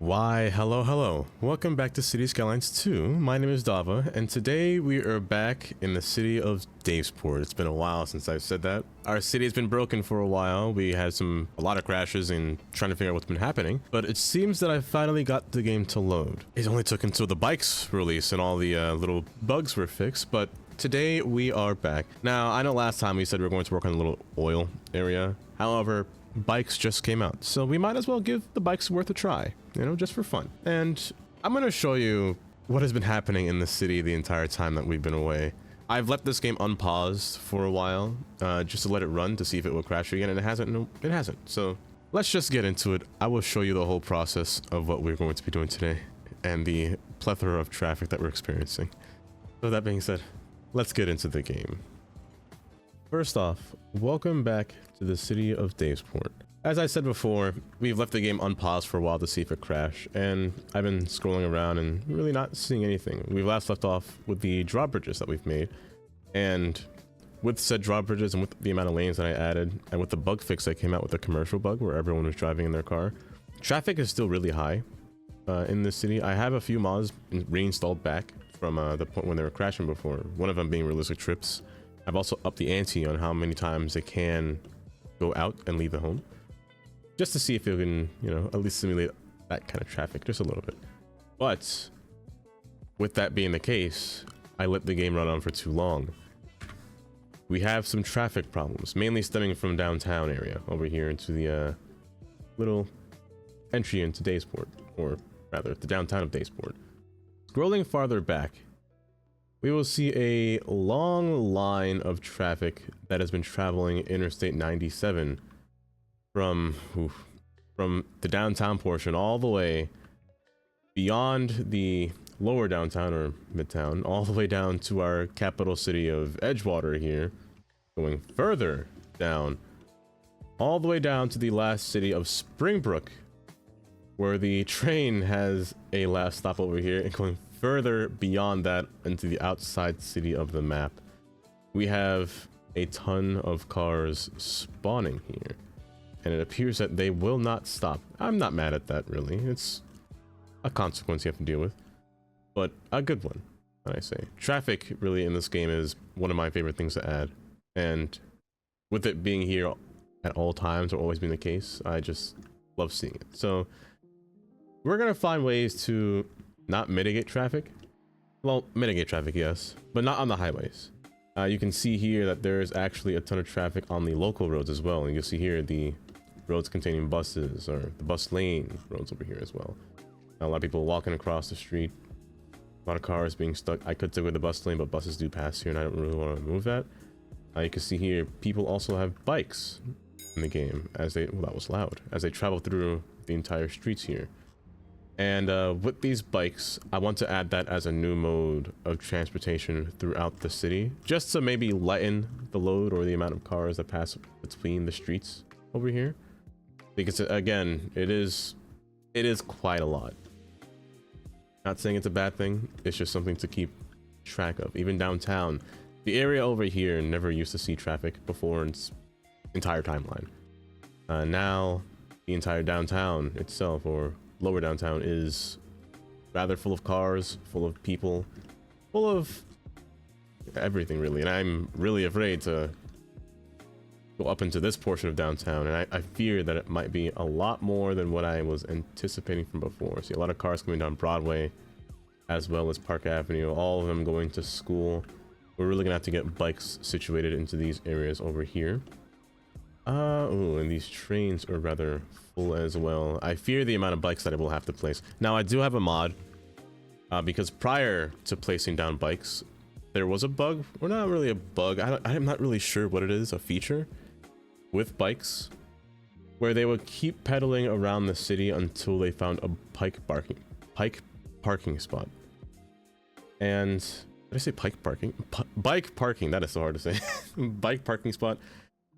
Why, hello. Welcome back to City Skylines 2. My name is Dava, and today we are back in the city of Davesport. It's been a while since I've said that. Our city has been broken for a while. We had a lot of crashes and trying to figure out what's been happening, but it seems that I finally got the game to load. It only took until the bikes release and all the little bugs were fixed, but today we are back. Now, I know last time we said we were going to work on a little oil area. However, bikes just came out, so we might as well give the bikes worth a try, you know, just for fun. And I'm going to show you what has been happening in the city the entire time that we've been away. I've left this game unpaused for a while, just to let it run to see if it will crash again, and it hasn't. No, it hasn't. So let's just get into it. I will show you the whole process of what we're going to be doing today and the plethora of traffic that we're experiencing. So that being said, let's get into the game. First off, welcome back to the city of Davesport. As I said before, we've left the game unpaused for a while to see if it crashed, and I've been scrolling around and really not seeing anything. We last left off with the drawbridges that we've made, and with said drawbridges and with the amount of lanes that I added, and with the bug fix that came out with the commercial bug where everyone was driving in their car, traffic is still really high in this city. I have a few mods reinstalled back from the point when they were crashing before, one of them being realistic trips. I've also upped the ante on how many times it can go out and leave the home, just to see if it can, you know, at least simulate that kind of traffic just a little bit. But with that being the case, I let the game run on for too long. We have some traffic problems, mainly stemming from downtown area over here into the little entry into Davesport, or rather the downtown of Davesport. Scrolling farther back, we will see a long line of traffic that has been traveling Interstate 97 from the downtown portion all the way beyond the lower downtown or midtown, all the way down to our capital city of Edgewater here, going further down, all the way down to the last city of Springbrook, where the train has a last stop over here, and going further beyond that into the outside city of the map. We have a ton of cars spawning here, and it appears that they will not stop. I'm not mad at that, really. It's a consequence you have to deal with, but a good one, I say. Traffic really in this game is one of my favorite things to add, and with it being here at all times or always being the case, I just love seeing it. So we're gonna find ways to not mitigate traffic. Well, mitigate traffic, yes, but not on the highways. You can see here that there is actually a ton of traffic on the local roads as well, and you'll see here the roads containing buses, or the bus lane roads over here as well. A lot of people walking across the street, a lot of cars being stuck. I could take away the bus lane, but buses do pass here, and I don't really want to remove that. You can see here people also have bikes in the game as they, well, that was loud, as they travel through the entire streets here. And with these bikes, I want to add that as a new mode of transportation throughout the city, just to maybe lighten the load or the amount of cars that pass between the streets over here. Because again, it is quite a lot. Not saying it's a bad thing, it's just something to keep track of. Even downtown, the area over here never used to see traffic before in its entire timeline. Now, the entire downtown itself, or lower downtown, is rather full of cars, full of people, full of everything really, and I'm really afraid to go up into this portion of downtown, and I fear that it might be a lot more than what I was anticipating from before. See a lot of cars coming down Broadway as well as Park Avenue, all of them going to school. We're really gonna have to get bikes situated into these areas over here. Oh, and these trains are rather full as well. I fear the amount of bikes that I will have to place. Now, I do have a mod, because prior to placing down bikes, there was a bug, or not really a bug, I'm not really sure what it is, a feature with bikes, where they would keep pedaling around the city until they found a bike parking spot. And, did I say bike parking? Bike parking, that is so hard to say. Bike parking spot.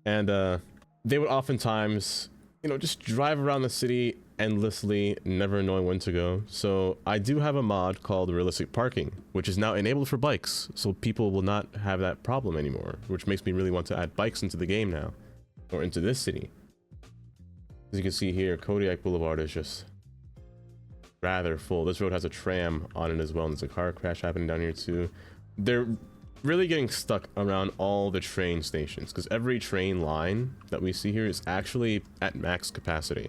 And, they would oftentimes, you know, just drive around the city endlessly, never knowing when to go. So I do have a mod called realistic parking, which is now enabled for bikes, so people will not have that problem anymore, which makes me really want to add bikes into the game now, or into this city. As you can see here, Kodiak Boulevard is just rather full. This road has a tram on it as well, and there's a car crash happening down here too. They're really getting stuck around all the train stations because every train line that we see here is actually at max capacity.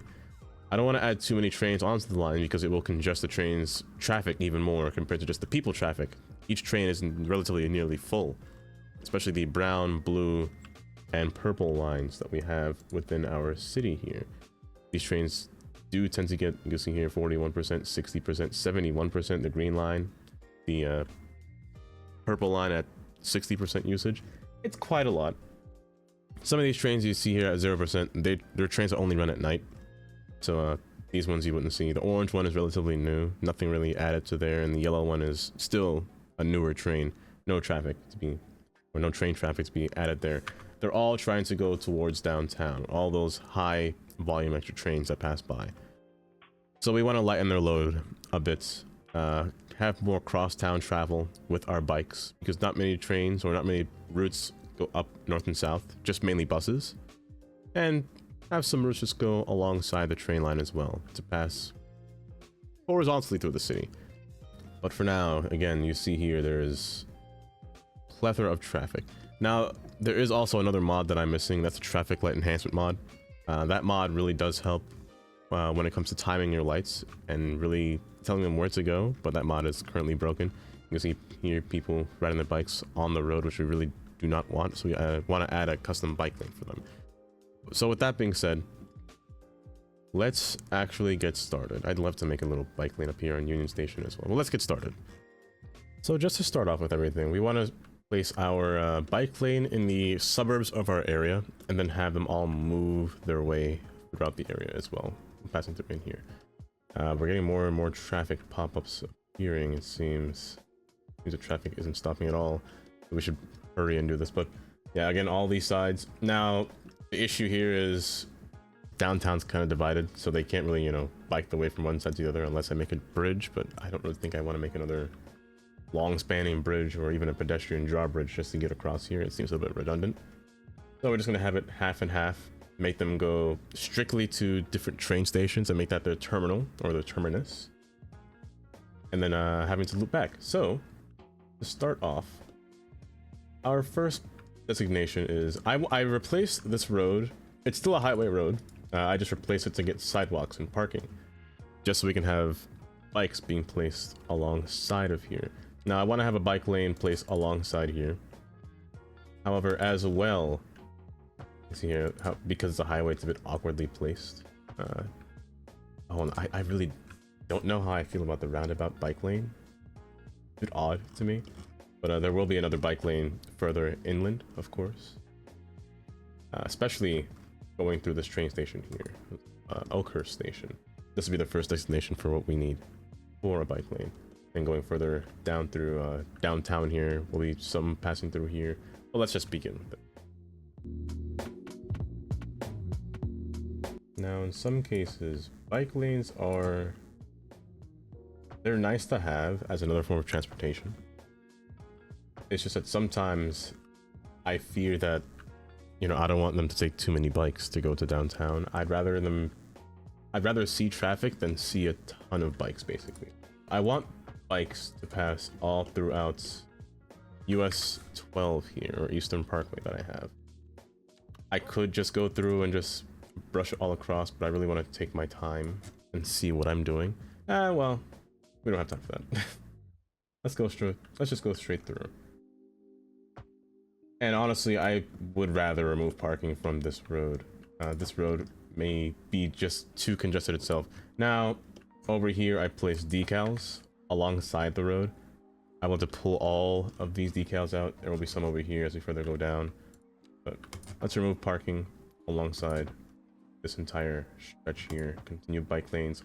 I don't want to add too many trains onto the line because it will congest the train's traffic even more compared to just the people traffic. Each train is relatively nearly full, especially the brown, blue, and purple lines that we have within our city here. These trains do tend to get, you can see here, 41%, 60%, 71%, the green line, the purple line at 60% usage. It's quite a lot. Some of these trains you see here at 0%, they're trains that only run at night. So these ones you wouldn't see. The orange one is relatively new, nothing really added to there, and the yellow one is still a newer train. No traffic to be, or no train traffic to be added there. They're all trying to go towards downtown, all those high volumetric trains that pass by. So we want to lighten their load a bit, have more cross-town travel with our bikes, because not many trains or not many routes go up north and south, just mainly buses. And have some routes just go alongside the train line as well to pass horizontally through the city. But for now, again, you see here there is a plethora of traffic. Now, there is also another mod that I'm missing. That's a traffic light enhancement mod. That mod really does help when it comes to timing your lights and really telling them where to go, but that mod is currently broken. You can see here people riding their bikes on the road, which we really do not want, so we want to add a custom bike lane for them. So with that being said, let's actually get started. I'd love to make a little bike lane up here on Union Station as well. Well, let's get started. So just to start off with everything, we want to place our bike lane in the suburbs of our area and then have them all move their way throughout the area as well, passing through in here. We're getting more and more traffic pop-ups appearing, it seems. The traffic isn't stopping at all, so we should hurry and do this. But yeah, again, all these sides. Now, the issue here is downtown's kind of divided, so they can't really, you know, bike the way from one side to the other unless I make a bridge, but I don't really think I want to make another long-spanning bridge or even a pedestrian drawbridge just to get across here. It seems a bit redundant. So we're just going to have it half and half, make them go strictly to different train stations and make that their terminal or their terminus, and then having to loop back. So to start off, our first designation is I replaced this road. It's still a highway road. I just replaced it to get sidewalks and parking, just so we can have bikes being placed alongside of here. Now I want to have a bike lane placed alongside here. However, as well, you see here how, because it's a highway, it's a bit awkwardly placed. I really don't know how I feel about the roundabout bike lane. A bit odd to me. But there will be another bike lane further inland, of course. Especially going through this train station here, Oakhurst Station. This will be the first destination for what we need for a bike lane. And going further down through downtown here, will be some passing through here. Well, let's just begin with it. Now, in some cases, bike lanes they're nice to have as another form of transportation. It's just that sometimes I fear that, you know, I don't want them to take too many bikes to go to downtown. I'd rather see traffic than see a ton of bikes, basically. I want bikes to pass all throughout US 12 here, or Eastern Parkway that I have. I could just go through and just brush it all across, but I really want to take my time and see what I'm doing. Well, we don't have time for that. Let's just go straight through. And honestly, I would rather remove parking from this road. This road may be just too congested itself. Now, over here, I placed decals alongside the road. I want to pull all of these decals out. There will be some over here as we further go down. But let's remove parking alongside this entire stretch here. Continue bike lanes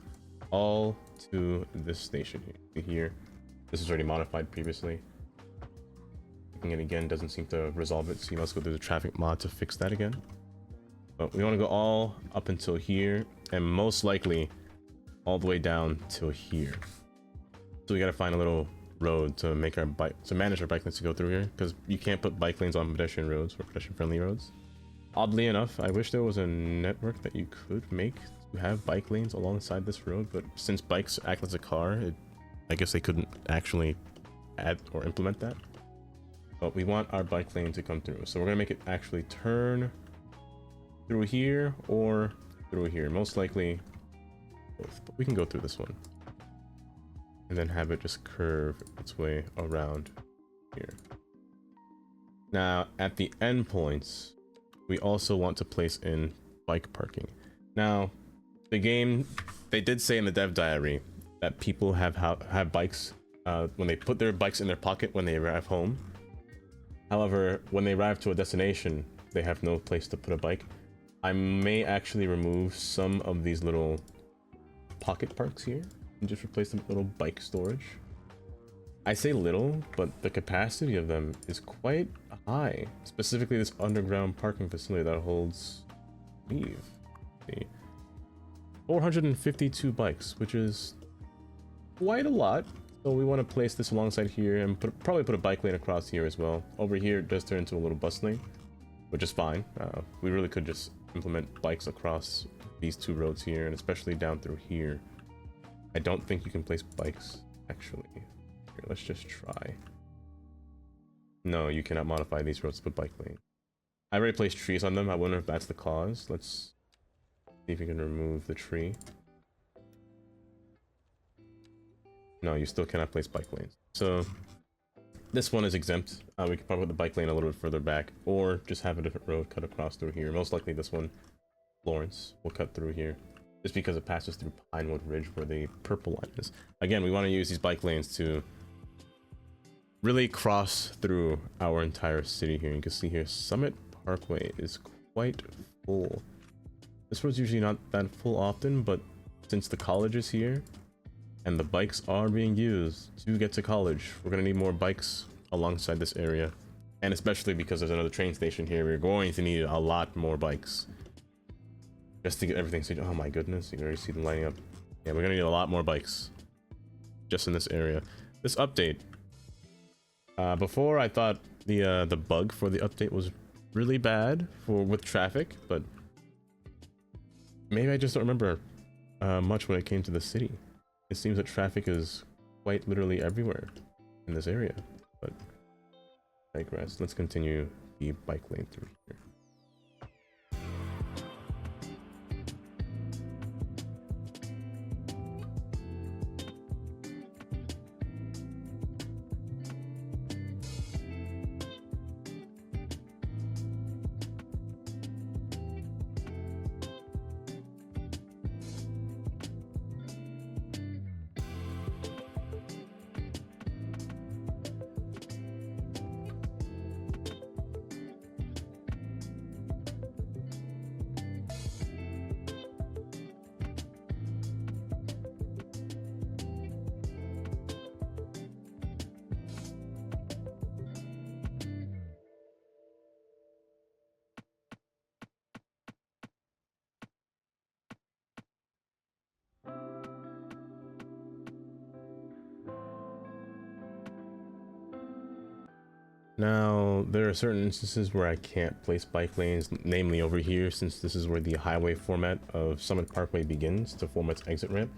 all to this station here. This is already modified previously. It again doesn't seem to resolve it, so let's go through the traffic mod to fix that again. But we want to go all up until here, and most likely all the way down till here. So we got to find a little road to manage our bike lanes to go through here, because you can't put bike lanes on pedestrian roads or pedestrian friendly roads. Oddly enough, I wish there was a network that you could make to have bike lanes alongside this road, but since bikes act as a car, I guess they couldn't actually add or implement that. But we want our bike lane to come through, so we're gonna make it actually turn through here or through here. Most likely both, but we can go through this one and then have it just curve its way around here. Now at the endpoints, we also want to place in bike parking. Now the game, they did say in the dev diary that people have bikes when they put their bikes in their pocket when they arrive home. However, when they arrive to a destination, they have no place to put a bike. I may actually remove some of these little pocket parks here and just replace them with little bike storage. I say little, but the capacity of them is quite high. Specifically this underground parking facility that holds, I believe, 452 bikes, which is quite a lot. So we want to place this alongside here and probably put a bike lane across here as well. Over here it does turn into a little bus lane, which is fine. We really could just implement bikes across these two roads here, and especially down through here. I don't think you can place bikes, actually. Here, let's just try. No, you cannot modify these roads to put bike lane. I already placed trees on them. I wonder if that's the cause. Let's see if you can remove the tree. No, you still cannot place bike lanes. So this one is exempt. We could probably put the bike lane a little bit further back, or just have a different road cut across through here. Most likely this one, Florence, will cut through here, just because it passes through Pinewood Ridge where the purple line is. Again, we want to use these bike lanes to really cross through our entire city here. You can see here, Summit Parkway is quite full. This road's usually not that full often, but since the college is here, and the bikes are being used to get to college, we're gonna need more bikes alongside this area. And especially because there's another train station here, we're going to need a lot more bikes just to get everything. So, oh my goodness, you can already see them lining up. Yeah, we're gonna need a lot more bikes just in this area. This update, before I thought the bug for the update was really bad with traffic, but maybe I just don't remember much when it came to the city. It seems that traffic is quite literally everywhere in this area, but I digress. Let's continue the bike lane through here. Now, there are certain instances where I can't place bike lanes, namely over here, since this is where the highway format of Summit Parkway begins to form its exit ramp.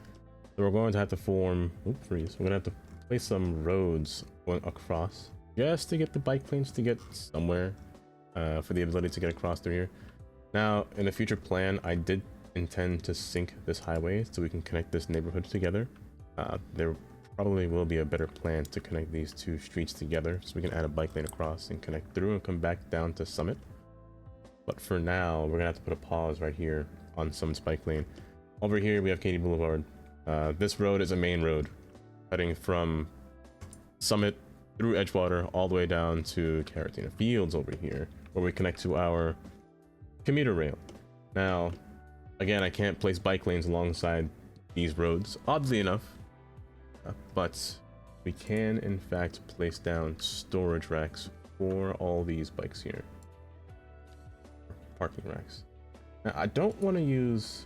So we're going to have to form, we're gonna have to place some roads going across just to get the bike lanes to get somewhere, for the ability to get across through here. Now, in the future plan, I did intend to sync this highway so we can connect this neighborhood together. There probably will be a better plan to connect these two streets together so we can add a bike lane across and connect through and come back down to Summit. But for now, we're gonna have to put a pause right here on Summit's bike lane. Over here we have Katy Boulevard. This road is a main road heading from Summit through Edgewater all the way down to Caratina Fields over here, where we connect to our commuter rail. Now, again, I can't place bike lanes alongside these roads, oddly enough, but we can in fact place down storage racks for all these bikes here. Parking racks. Now, I don't want to use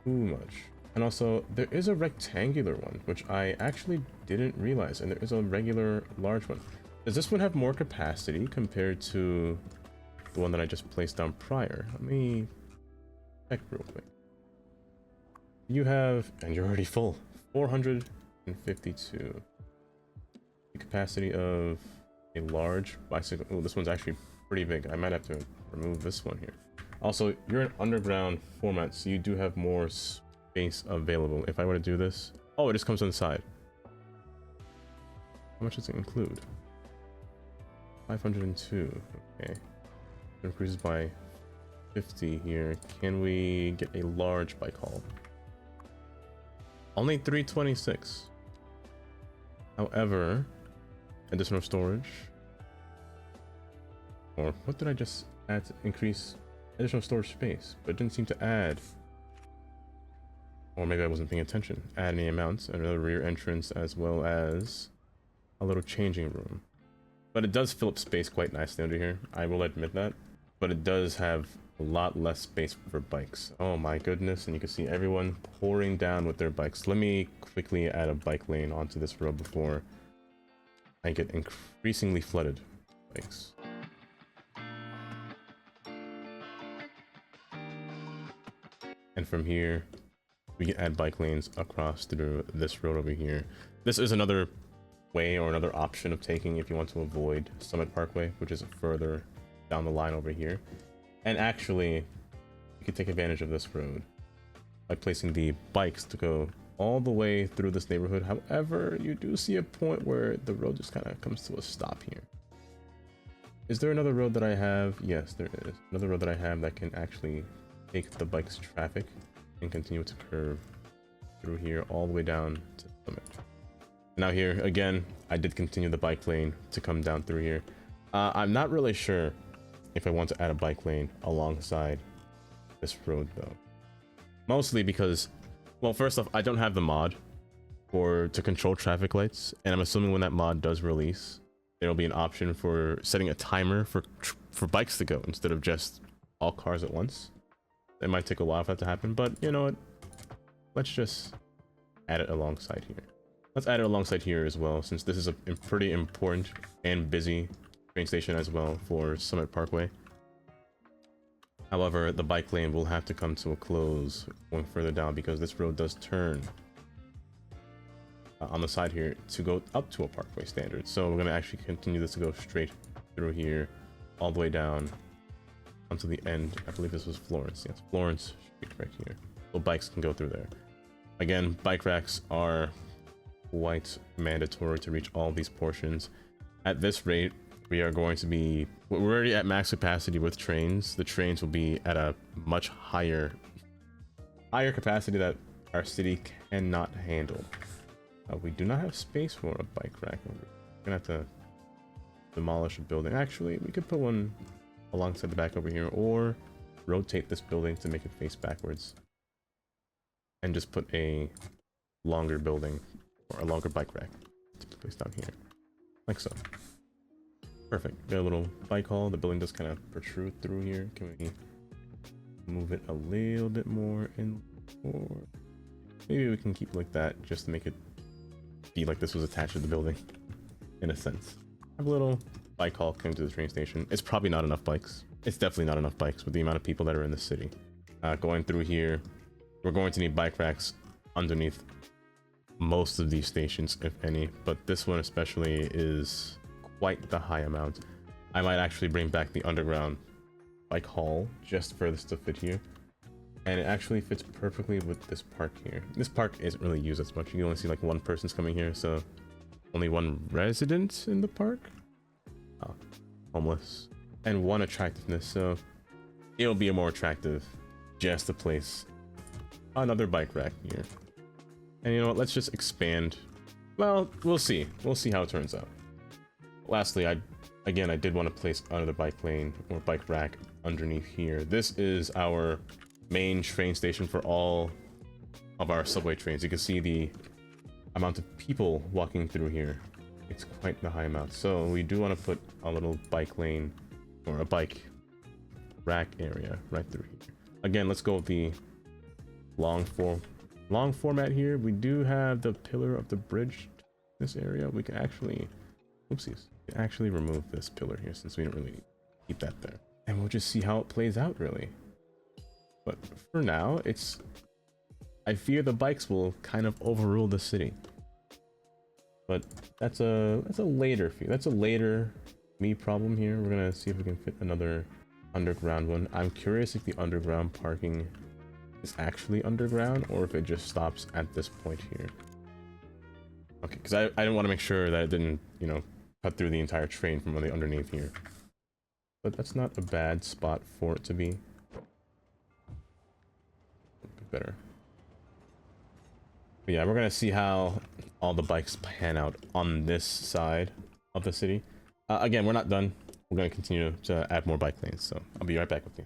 too much. And also, there is a rectangular one, which I actually didn't realize, and there is a regular large one. Does this one have more capacity compared to the one that I just placed down prior? Let me check real quick. You have, and you're already full, 452. The capacity of a large bicycle. Oh, this one's actually pretty big. I might have to remove this one here. Also, you're an underground format, so you do have more space available. If I were to do this, oh, it just comes on the side. How much does it include? 502. Okay. It increases by 50 here. Can we get a large bike haul? Only 326. However, additional storage. Or what did I just add to increase additional storage space? But it didn't seem to add. Or maybe I wasn't paying attention. Add any amounts, another rear entrance, as well as a little changing room. But it does fill up space quite nicely under here. I will admit that. But it does have a lot less space for bikes. Oh my goodness, and you can see everyone pouring down with their bikes. Let me quickly add a bike lane onto this road before I get increasingly flooded with bikes. And from here, we can add bike lanes across through this road over here. This is another way or another option of taking if you want to avoid Summit Parkway, which is further down the line over here. And actually, you can take advantage of this road by placing the bikes to go all the way through this neighborhood. However, you do see a point where the road just kind of comes to a stop here. Is there another road that I have? Yes, there is. Another road that I have that can actually take the bike's traffic and continue to curve through here all the way down to the summit. Now here, again, I did continue the bike lane to come down through here. I'm not really sure if I want to add a bike lane alongside this road though. Mostly because, well, first off, I don't have the mod to control traffic lights, and I'm assuming when that mod does release, there'll be an option for setting a timer for bikes to go instead of just all cars at once. It might take a while for that to happen, but you know what? Let's just add it alongside here. Let's add it alongside here as well, since this is a pretty important and busy train station as well for Summit Parkway. However, the bike lane will have to come to a close going further down because this road does turn on the side here to go up to a parkway standard. So we're going to actually continue this to go straight through here all the way down onto the end. I believe this was Florence. Yes, Florence Street right here. So bikes can go through there. Again, bike racks are quite mandatory to reach all these portions. At this rate, we are going to be, we're already at max capacity with trains. The trains will be at a much higher capacity that our city cannot handle. We do not have space for a bike rack. We're gonna have to demolish a building. Actually, we could put one alongside the back over here, or rotate this building to make it face backwards and just put a longer building or a longer bike rack to be placed down here, like so. Perfect. Got a little bike haul. The building does kind of protrude through here. Can we move it a little bit more in, or maybe we can keep it like that just to make it be like this was attached to the building in a sense. Have a little bike haul coming to the train station. It's probably not enough bikes. It's definitely not enough bikes with the amount of people that are in the city. Going through here, we're going to need bike racks underneath most of these stations, if any, but this one especially is quite the high amount. I might actually bring back the underground bike haul just for this to fit here, and it actually fits perfectly with this park here. This park isn't really used as much. You only see like one person's coming here, so only one resident in the park. Oh, homeless. And one attractiveness, so it'll be a more attractive just to place another bike rack here. And you know what, let's just expand. Well, we'll see how it turns out. Lastly, I did want to place another bike lane or bike rack underneath here. This is our main train station for all of our subway trains. You can see the amount of people walking through here. It's quite the high amount. So we do want to put a little bike lane or a bike rack area right through here. Again, let's go with the long format here. We do have the pillar of the bridge in this area. We can actually, oopsies, we can actually remove this pillar here since we don't really keep that there. And we'll just see how it plays out really. But for now, I fear the bikes will kind of overrule the city. But that's a later fear. That's a later me problem here. We're gonna see if we can fit another underground one. I'm curious if the underground parking is actually underground or if it just stops at this point here. Okay, because I didn't want to make sure that it didn't, you know, cut through the entire train from the underneath here. But that's not a bad spot for it to be. Better. But yeah, we're gonna see how all the bikes pan out on this side of the city. Again, we're not done. We're gonna continue to add more bike lanes, so I'll be right back with you.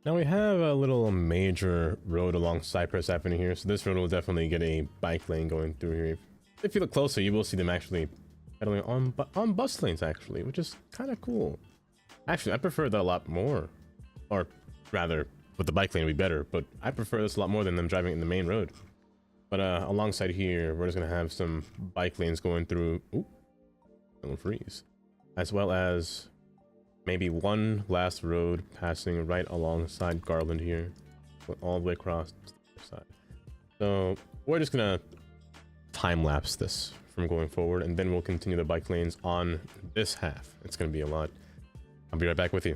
Now we have a little major road along Cypress Avenue here, so this road will definitely get a bike lane going through here. If you look closer, you will see them actually pedaling on bus lanes actually, which is kind of cool. Actually, I prefer that a lot more, or rather, with the bike lane would be better, but I prefer this a lot more than them driving in the main road. But alongside here, we're just gonna have some bike lanes going through. Ooh, don't freeze, as well as maybe one last road passing right alongside Garland here, all the way across to the other side. So we're just gonna time-lapse this from going forward, and then we'll continue the bike lanes on this half. It's gonna be a lot. I'll be right back with you.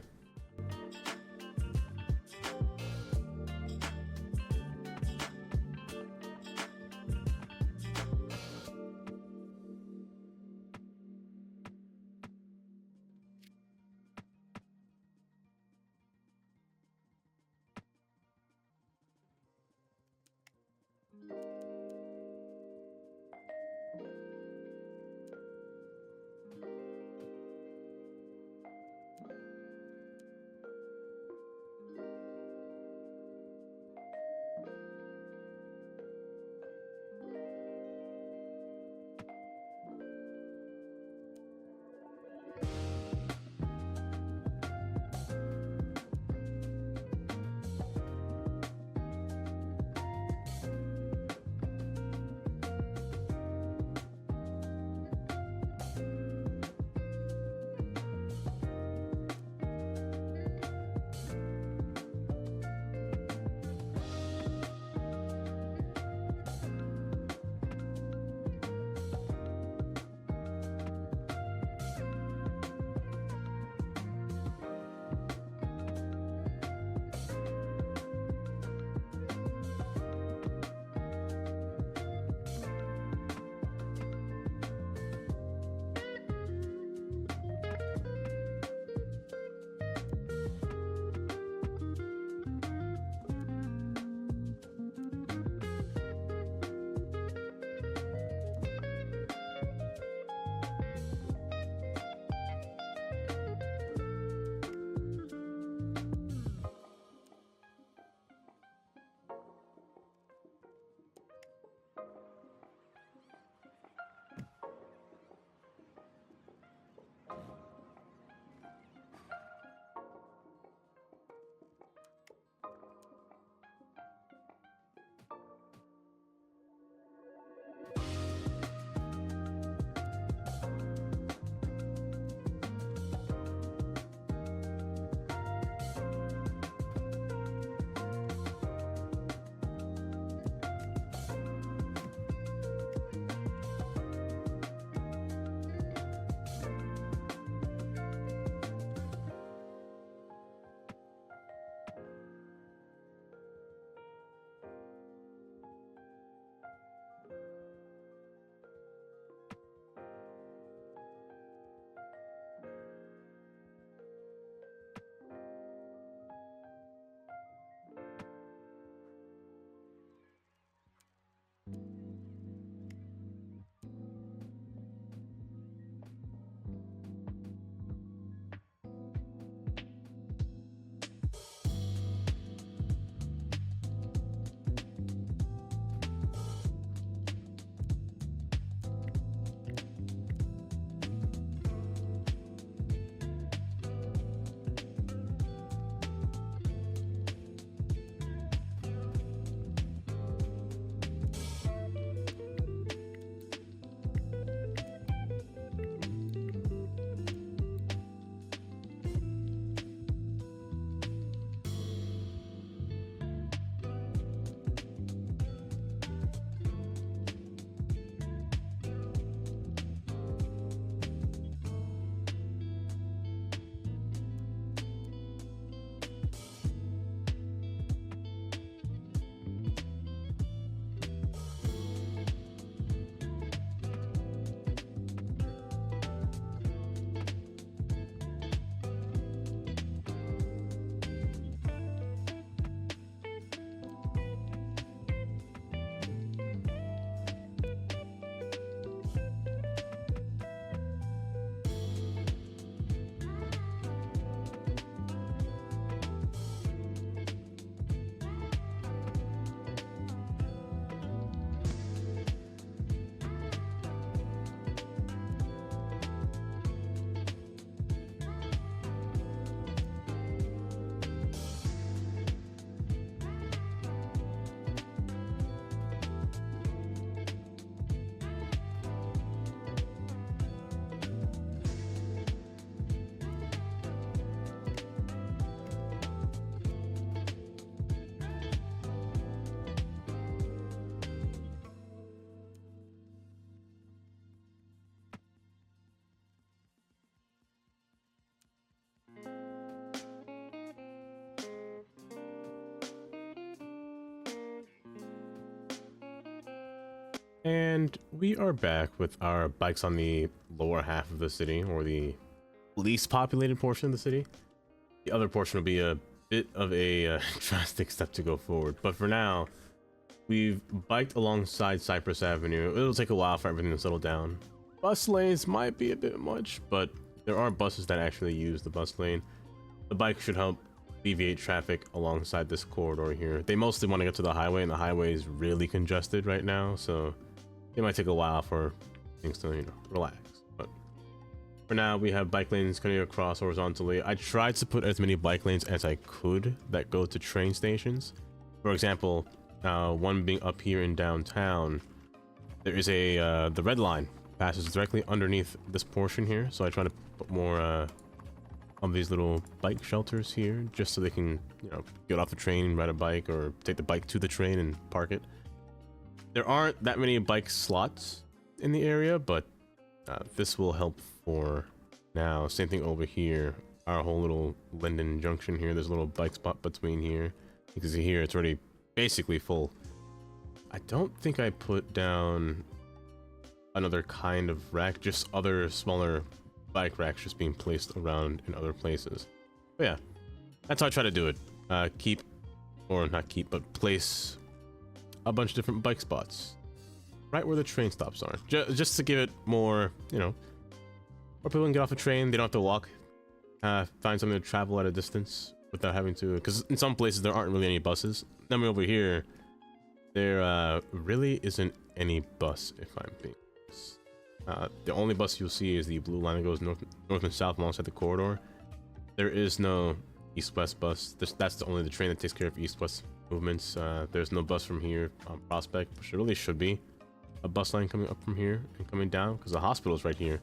And we are back with our bikes on the lower half of the city, or the least populated portion of the city. The other portion will be a bit of a drastic step to go forward, but for now, we've biked alongside Cypress Avenue. It'll take a while for everything to settle down. Bus lanes might be a bit much, but there are buses that actually use the bus lane. The bike should help alleviate traffic alongside this corridor here. They mostly want to get to the highway, and the highway is really congested right now, so it might take a while for things to, you know, relax. But for now, we have bike lanes coming across horizontally. I tried to put as many bike lanes as I could that go to train stations. For example, one being up here in downtown, there is a the red line passes directly underneath this portion here, so I try to put more of these little bike shelters here, just so they can, you know, get off the train, ride a bike, or take the bike to the train and park it. There aren't that many bike slots in the area, but this will help for now. Same thing over here, our whole little Linden Junction here. There's a little bike spot between here. You can see here it's already basically full. I don't think I put down another kind of rack, just other smaller bike racks just being placed around in other places. But yeah, that's how I try to do it. Keep, or not keep, but place a bunch of different bike spots right where the train stops are, just to give it more, you know, where people can get off a train. They don't have to walk, find something to travel at a distance without having to, because in some places there aren't really any buses. Then over here, there really isn't any bus, if I'm being honest. The only bus you'll see is the blue line that goes north and south alongside the corridor. There is no east-west bus. That's the train that takes care of east-west movements. There's no bus from here on Prospect, which there really should be a bus line coming up from here and coming down, because the hospital is right here.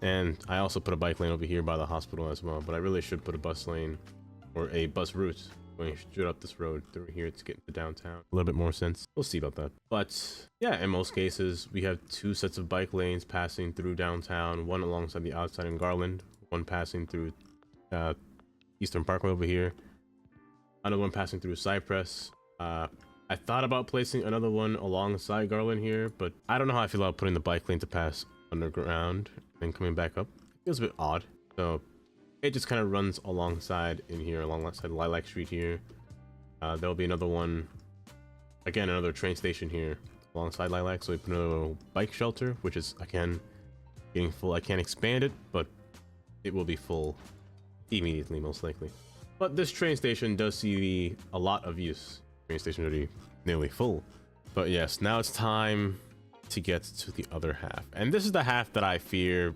And I also put a bike lane over here by the hospital as well, but I really should put a bus lane or a bus route going straight up this road through here to get into downtown. A little bit more sense. We'll see about that. But yeah, in most cases, we have two sets of bike lanes passing through downtown, one alongside the outside in Garland, one passing through Eastern Parkway over here, another one passing through Cypress. I thought about placing another one alongside Garland here, but I don't know how I feel about putting the bike lane to pass underground and coming back up. It feels a bit odd, so it just kind of runs alongside in here, alongside Lilac Street here. There'll be another one, again, another train station here alongside Lilac, so we put a bike shelter, which is, again, getting full. I can't expand it, but it will be full immediately, most likely. But this train station does see a lot of use. Train station already nearly full. But yes, now it's time to get to the other half, and this is the half that I fear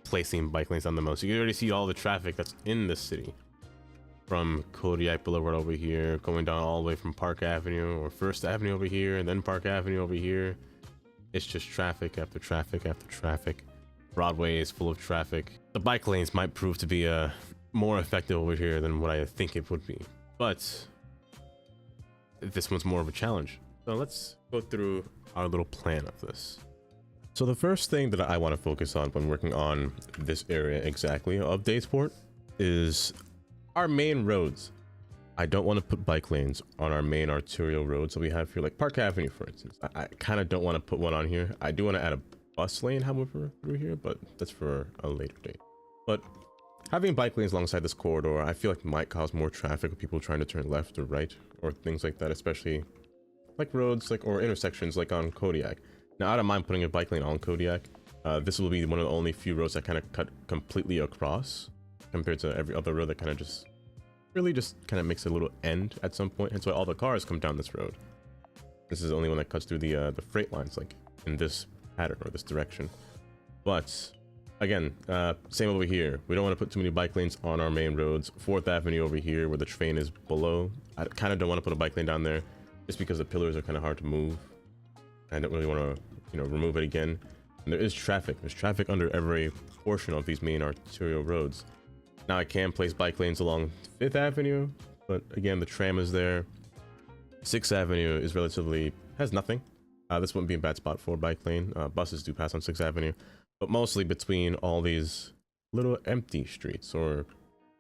placing bike lanes on the most. You can already see all the traffic that's in the city, from Kodiak Boulevard over here, going down all the way from Park Avenue or First Avenue over here, and then Park Avenue over here. It's just traffic after traffic after traffic. Broadway is full of traffic. The bike lanes might prove to be more effective over here than what I think it would be, but this one's more of a challenge. So let's go through our little plan of this. So the first thing that I want to focus on when working on this area exactly of Davesport is our main roads. I don't want to put bike lanes on our main arterial roads that we have here, like Park Avenue, for instance. I kind of don't want to put one on here. I do want to add a bus lane, however, through here, but that's for a later date. But having bike lanes alongside this corridor, I feel like might cause more traffic with people trying to turn left or right or things like that, especially like roads or intersections like on Kodiak. Now, I don't mind putting a bike lane on Kodiak. This will be one of the only few roads that kind of cut completely across compared to every other road that kind of just kind of makes a little end at some point. Hence why all the cars come down this road. This is the only one that cuts through the freight lines, like in this pattern or this direction. But again, same over here. We don't want to put too many bike lanes on our main roads. 4th Avenue over here where the train is below. I kind of don't want to put a bike lane down there just because the pillars are kind of hard to move. I don't really want to, you know, remove it again. And there is traffic. There's traffic under every portion of these main arterial roads. Now I can place bike lanes along 5th Avenue, but again, the tram is there. 6th Avenue is has nothing. This wouldn't be a bad spot for a bike lane. Buses do pass on 6th Avenue, but mostly between all these little empty streets or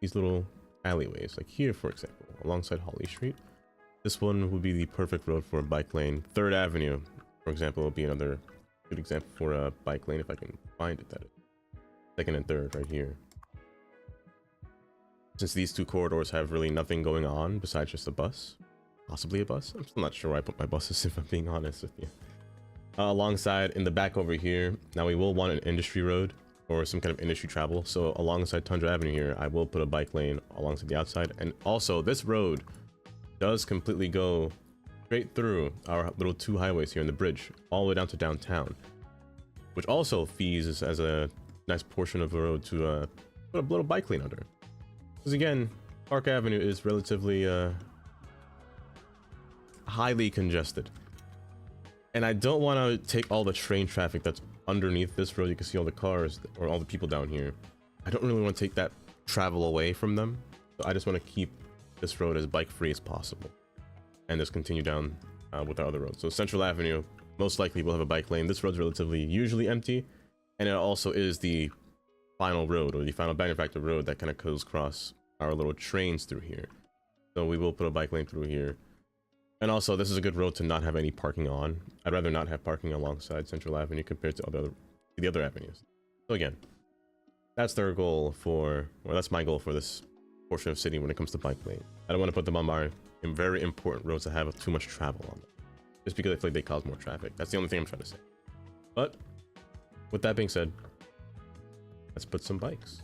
these little alleyways, like here, for example, alongside Holly Street. This one would be the perfect road for a bike lane. 3rd Avenue, For example, would be another good example for a bike lane if I can find it. That is second and third right here. Since these two corridors have really nothing going on besides just a bus, possibly a bus. I'm still not sure where I put my buses if I'm being honest with you. Alongside in the back over here, now we will want an industry road or some kind of industry travel. So alongside Tundra Avenue here, I will put a bike lane alongside the outside. And also this road does completely go straight through our little two highways here in the bridge, all the way down to downtown, which also feeds as a nice portion of the road to put a little bike lane under. Because again, Park Avenue is relatively highly congested. And I don't want to take all the train traffic that's underneath this road. You can see all the cars or all the people down here. I don't really want to take that travel away from them. So I just want to keep this road as bike free as possible. And just continue down with our other roads. So Central Avenue, most likely will have a bike lane. This road's relatively usually empty. And it also is the final road or the final benefactor road that kind of goes across our little trains through here. So we will put a bike lane through here. And also, this is a good road to not have any parking on. I'd rather not have parking alongside Central Avenue compared to the other avenues. So again, that's their goal for, or that's my goal for this portion of city when it comes to bike lane. I don't want to put them on my very important roads that have too much travel on them, just because I feel like they cause more traffic. That's the only thing I'm trying to say. But with that being said, let's put some bikes.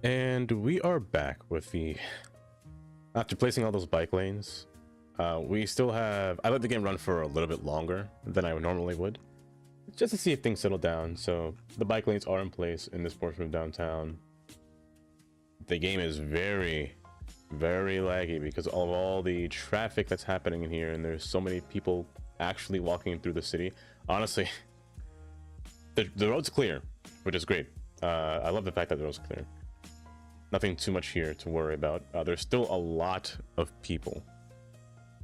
And we are back with the... After placing all those bike lanes, we still have... I let the game run for a little bit longer than I normally would, just to see if things settle down. So the bike lanes are in place in this portion of downtown. The game is very, very laggy because of all the traffic that's happening in here, and there's so many people actually walking through the city. Honestly, the road's clear, which is great. I love the fact that the road's clear. Nothing too much here to worry about. There's still a lot of people,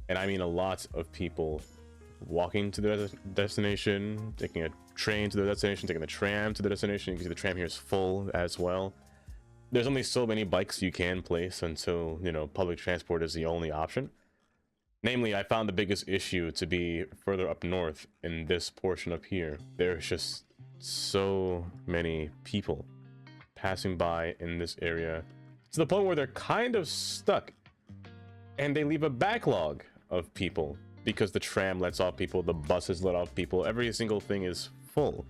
and I mean a lot of people walking to their destination, taking a train to their destination, taking the tram to the destination. You can see the tram here is full as well. There's only so many bikes you can place until, you know, public transport is the only option. Namely, I found the biggest issue to be further up north in this portion up here. There's just so many people passing by in this area to the point where they're kind of stuck, and they leave a backlog of people because the tram lets off people, the buses let off people, every single thing is full.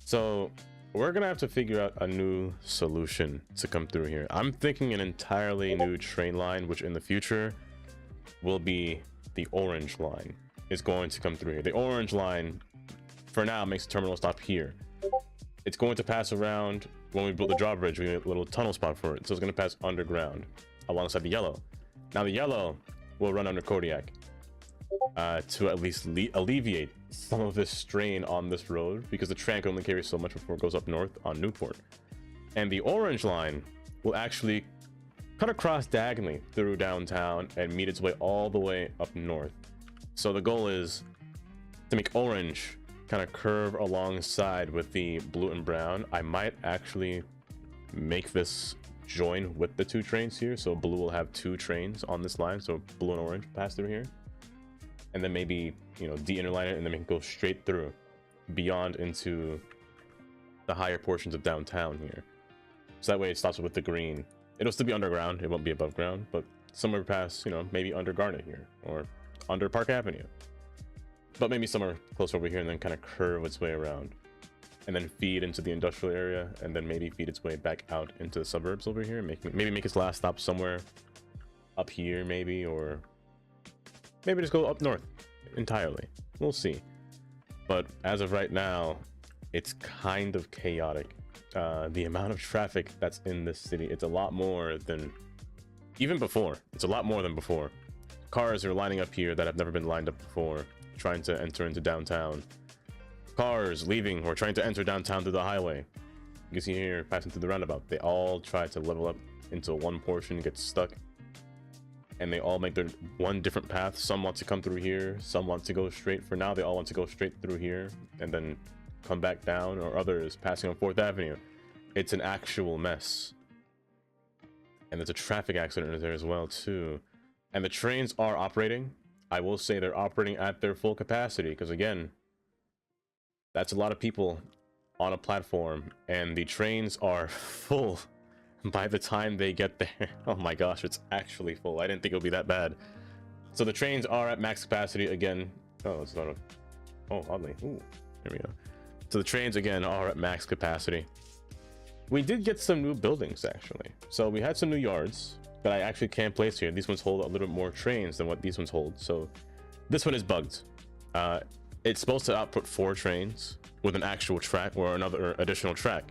So we're gonna have to figure out a new solution to come through here. I'm thinking an entirely new train line, which in the future will be the orange line, is going to come through here. The orange line for now makes the terminal stop here. It's going to pass around. When we build the drawbridge, we made a little tunnel spot for it, so it's going to pass underground alongside the yellow. Now the yellow will run under Kodiak to at least alleviate some of this strain on this road, because the tram can only carry so much before it goes up north on Newport. And the orange line will actually cut across diagonally through downtown and meet its way all the way up north. So the goal is to make orange kind of curve alongside with the blue and brown. I might actually make this join with the two trains here, so blue will have two trains on this line, so blue and orange pass through here, and then maybe, you know, de-interline it and then make it go straight through beyond into the higher portions of downtown here, so that way it stops with the green. It'll still be underground, it won't be above ground, but somewhere past, you know, maybe under Garnet here or under Park Avenue, but maybe somewhere close over here, and then kind of curve its way around and then feed into the industrial area, and then maybe feed its way back out into the suburbs over here, maybe make its last stop somewhere up here, maybe, or maybe just go up north entirely. We'll see. But as of right now, it's kind of chaotic. The amount of traffic that's in this city, it's a lot more than even before. It's a lot more than before. Cars are lining up here that have never been lined up before, trying to enter into downtown. Cars leaving or trying to enter downtown through the highway. You can see here passing through the roundabout. They all try to level up into one portion, get stuck, and they all make their one different path. Some want to come through here, some want to go straight. For now, they all want to go straight through here and then come back down, or others passing on 4th Avenue. It's an actual mess. And there's a traffic accident there as well too. And the trains are operating. I will say they're operating at their full capacity, because again, that's a lot of people on a platform, and the trains are full by the time they get there. Oh my gosh, it's actually full. I didn't think it would be that bad. So the trains are at max capacity again. Oh, it's not a... Oh, oddly. Ooh, there we go. So the trains again are at max capacity. We did get some new buildings actually. So we had some new yards that I actually can place here. These ones hold a little bit more trains than what these ones hold. So this one is bugged. It's supposed to output 4 trains with an actual track or another additional track,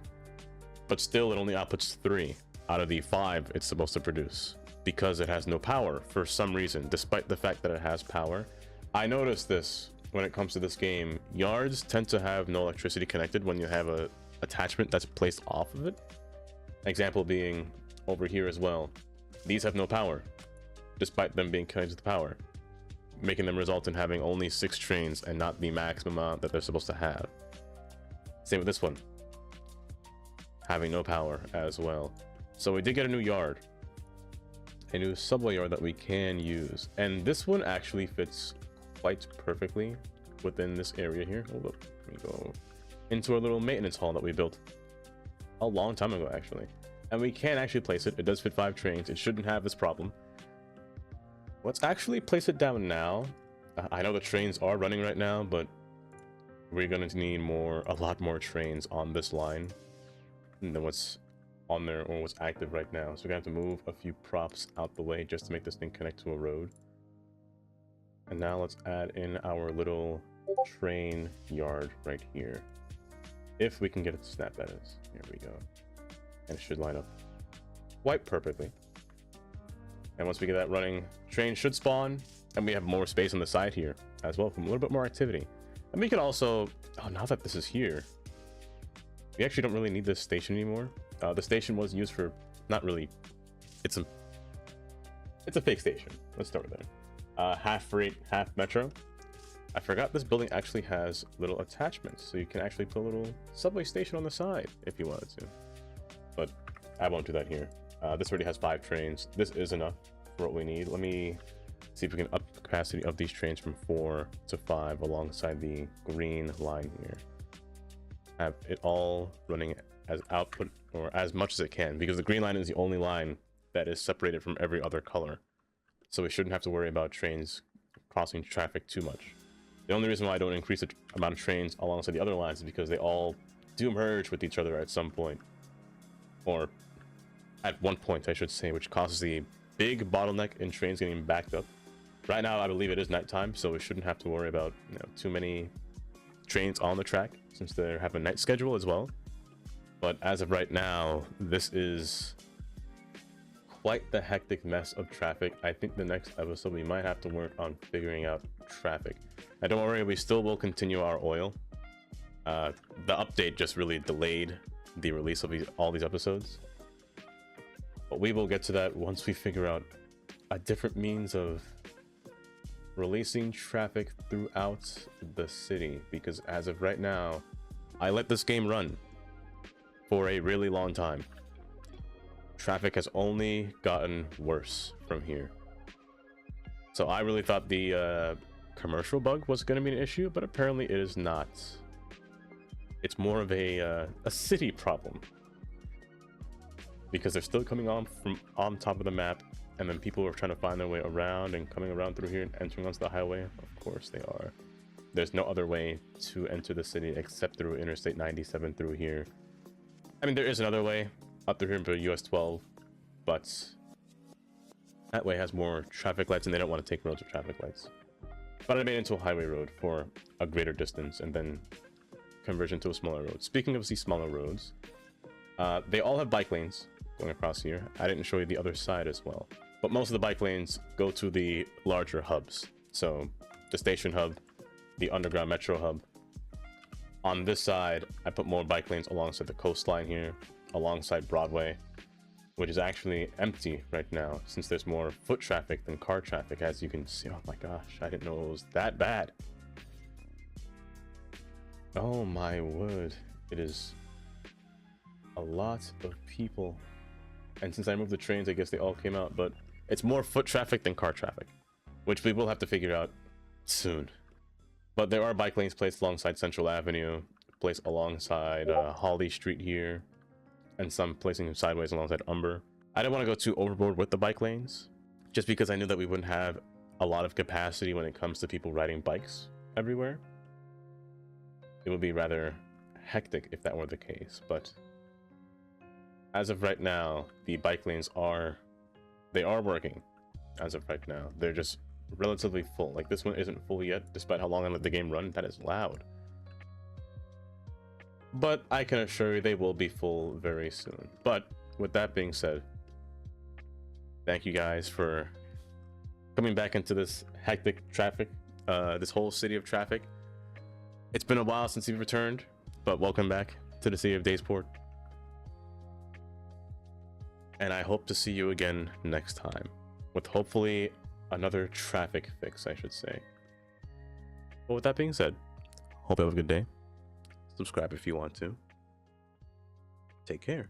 but still it only outputs 3 out of the 5 it's supposed to produce, because it has no power for some reason, despite the fact that it has power. I noticed this when it comes to this game. Yards tend to have no electricity connected when you have a attachment that's placed off of it. Example being over here as well. These have no power, despite them being connected to the power, making them result in having only 6 trains and not the maximum amount that they're supposed to have. Same with this one, having no power as well. So we did get a new yard, a new subway yard that we can use, and this one actually fits quite perfectly within this area here. Hold up, let me go into our little maintenance hall that we built a long time ago actually, and we can actually place it. It does fit 5 trains. It shouldn't have this problem. Let's actually place it down now. I know the trains are running right now, but we're going to need a lot more trains on this line than what's on there or what's active right now. So we're gonna have to move a few props out the way just to make this thing connect to a road. And now let's add in our little train yard right here. If we can get it to snap, that is. Here we go. And it should line up quite perfectly. And once we get that running, train should spawn, and we have more space on the side here as well from a little bit more activity. And we can also, oh, now that this is here, we actually don't really need this station anymore. The station was used for, not really, it's a fake station. Let's start with that. Half freight, half metro. I forgot this building actually has little attachments, so you can actually put a little subway station on the side if you wanted to. But I won't do that here. This already has 5 trains. This is enough for what we need. Let me see if we can up the capacity of these trains from 4 to 5 alongside the green line here. Have it all running as output or as much as it can, because the green line is the only line that is separated from every other color. So we shouldn't have to worry about trains crossing traffic too much. The only reason why I don't increase the amount of trains alongside the other lines is because they all do merge with each other at some point. Or at one point, I should say, which causes the big bottleneck in trains getting backed up. Right now, I believe it is nighttime, so we shouldn't have to worry about too many trains on the track, since they have a night schedule as well. But as of right now, this is quite the hectic mess of traffic. I think the next episode we might have to work on figuring out traffic. And don't worry, we still will continue our oil. The update just really delayed the release of all these episodes. But we will get to that once we figure out a different means of releasing traffic throughout the city. Because as of right now, I let this game run for a really long time. Traffic has only gotten worse from here. So I really thought the commercial bug was going to be an issue, but apparently it is not. It's more of a city problem, because they're still coming on from on top of the map, and then people are trying to find their way around and coming around through here and entering onto the highway. Of course they are. There's no other way to enter the city except through Interstate 97 through here. I mean, there is another way up through here for US 12, but that way has more traffic lights, and they don't want to take roads with traffic lights. But I made it into a highway road for a greater distance, and then conversion to a smaller road. Speaking of these smaller roads, they all have bike lanes going across here. I didn't show you the other side as well, but most of the bike lanes go to the larger hubs. So the station hub, the underground metro hub. On this side, I put more bike lanes alongside the coastline here, alongside Broadway, which is actually empty right now since there's more foot traffic than car traffic, as you can see. Oh my gosh, I didn't know it was that bad. Oh my word, it is a lot of people. And since I moved the trains, I guess they all came out, but it's more foot traffic than car traffic, which we will have to figure out soon. But there are bike lanes placed alongside Central Avenue, placed alongside Holly Street here, and some placing them sideways alongside Umber. I didn't want to go too overboard with the bike lanes, just because I knew that we wouldn't have a lot of capacity when it comes to people riding bikes everywhere. It would be rather hectic if that were the case, but as of right now, the bike lanes are working. As of right now, they're just relatively full. Like, this one isn't full yet, despite how long I let the game run. That is loud. But I can assure you they will be full very soon. But with that being said, thank you guys for coming back into this hectic traffic, this whole city of traffic. It's been a while since you've returned, but welcome back to the city of Davesport. And I hope to see you again next time, with hopefully another traffic fix, I should say. But with that being said, hope you have a good day. Subscribe if you want to. Take care.